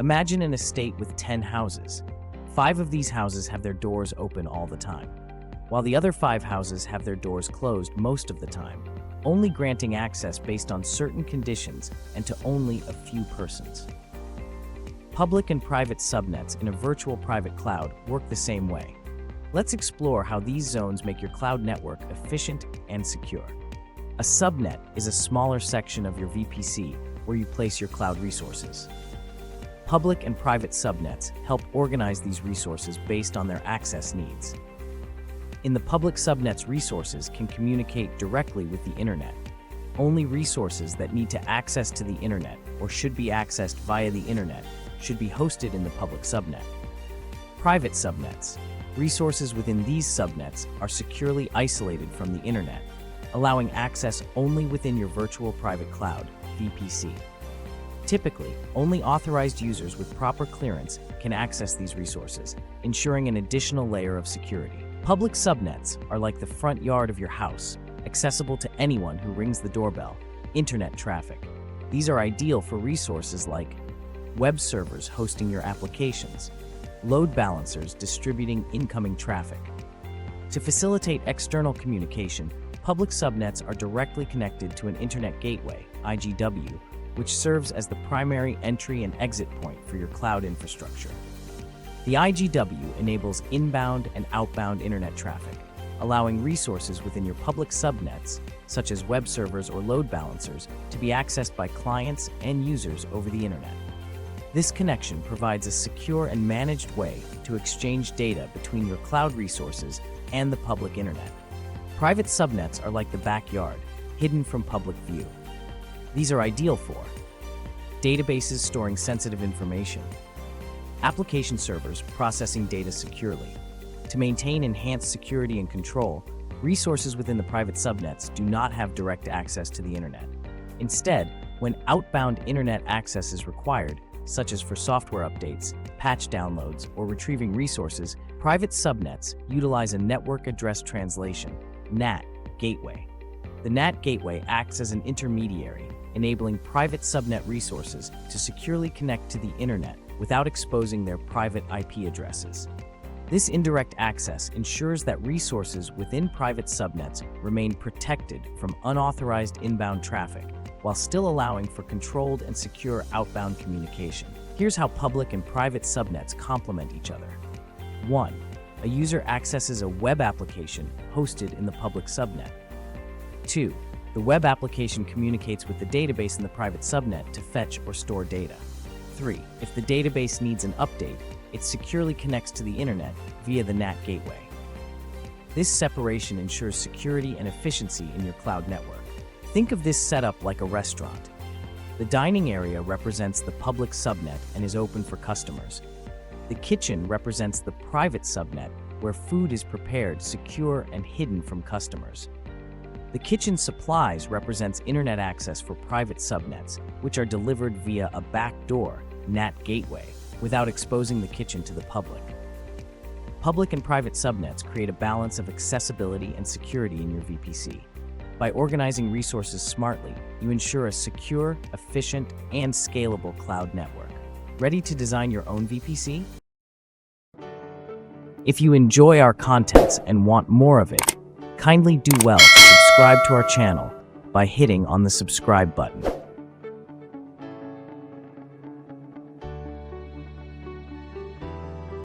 Imagine an estate with 10 houses. 5 of these houses have their doors open all the time, while the other 5 houses have their doors closed most of the time, only granting access based on certain conditions and to only a few persons. Public and private subnets in a virtual private cloud work the same way. Let's explore how these zones make your cloud network efficient and secure. A subnet is a smaller section of your VPC where you place your cloud resources. Public and private subnets help organize these resources based on their access needs. In the public subnets, resources can communicate directly with the internet. Only resources that need to access to the internet or should be accessed via the internet should be hosted in the public subnet. Private subnets. Resources within these subnets are securely isolated from the internet, allowing access only within your virtual private cloud, VPC. Typically, only authorized users with proper clearance can access these resources, ensuring an additional layer of security. Public subnets are like the front yard of your house, accessible to anyone who rings the doorbell. Internet traffic. These are ideal for resources like web servers hosting your applications, load balancers distributing incoming traffic. To facilitate external communication, public subnets are directly connected to an internet gateway, IGW, which serves as the primary entry and exit point for your cloud infrastructure. The IGW enables inbound and outbound internet traffic, allowing resources within your public subnets, such as web servers or load balancers, to be accessed by clients and users over the internet. This connection provides a secure and managed way to exchange data between your cloud resources and the public internet. Private subnets are like the backyard, hidden from public view. These are ideal for databases storing sensitive information, application servers processing data securely. To maintain enhanced security and control, resources within the private subnets do not have direct access to the internet. Instead, when outbound internet access is required, such as for software updates, patch downloads, or retrieving resources, private subnets utilize a network address translation, NAT, gateway. The NAT gateway acts as an intermediary, enabling private subnet resources to securely connect to the internet without exposing their private IP addresses. This indirect access ensures that resources within private subnets remain protected from unauthorized inbound traffic, while still allowing for controlled and secure outbound communication. Here's how public and private subnets complement each other. 1. A user accesses a web application hosted in the public subnet. 2. The web application communicates with the database in the private subnet to fetch or store data. 3. If the database needs an update, it securely connects to the internet via the NAT gateway. This separation ensures security and efficiency in your cloud network. Think of this setup like a restaurant. The dining area represents the public subnet and is open for customers. The kitchen represents the private subnet, where food is prepared, secure, and hidden from customers. The kitchen supplies represents internet access for private subnets, which are delivered via a backdoor, NAT gateway, without exposing the kitchen to the public. Public and private subnets create a balance of accessibility and security in your VPC. By organizing resources smartly, you ensure a secure, efficient, and scalable cloud network. Ready to design your own VPC? If you enjoy our contents and want more of it, kindly do well to subscribe to our channel by hitting on the subscribe button.